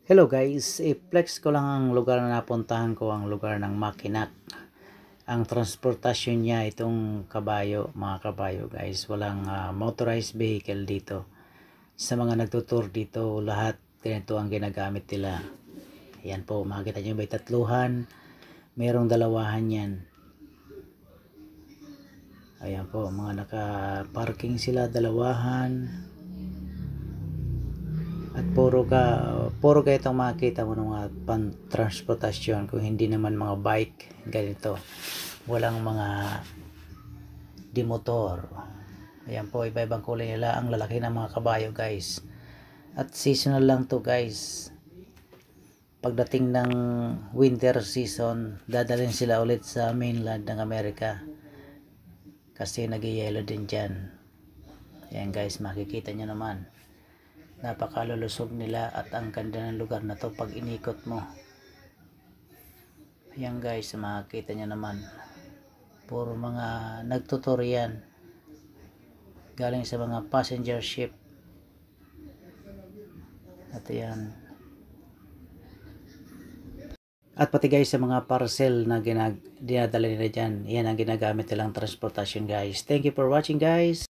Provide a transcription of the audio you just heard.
Hello guys, i-flex ko lang ang lugar na napuntahan ko, ang lugar ng Mackinac. Ang transportasyon niya itong kabayo, mga kabayo guys. Walang motorized vehicle dito. Sa mga nagtutour dito, lahat ganito ang ginagamit nila. Ayan po, makikita nyo may tatluhan, mayroong dalawahan yan. Ayan po, mga naka-parking sila, dalawahan. At puro ka itong makita mo ng mga pan-transportasyon, kung hindi naman mga bike, ganito. Walang mga dimotor. Ayan po, iba-ibang kulay nila. Ang lalaki ng mga kabayo guys. At seasonal lang to guys. Pagdating ng winter season, dadalhin sila ulit sa mainland ng Amerika. Kasi nag-yellow din dyan. Ayan guys, makikita nyo naman. Napakalulusog nila at ang ganda ng lugar na to pag inikot mo. Ayan guys, makikita nyo naman. Puro mga nagtutour yan. Galing sa mga passenger ship. At ayan. At pati guys sa mga parcel na dinadala nila dyan. Yan ang ginagamit nilang transportation guys. Thank you for watching guys.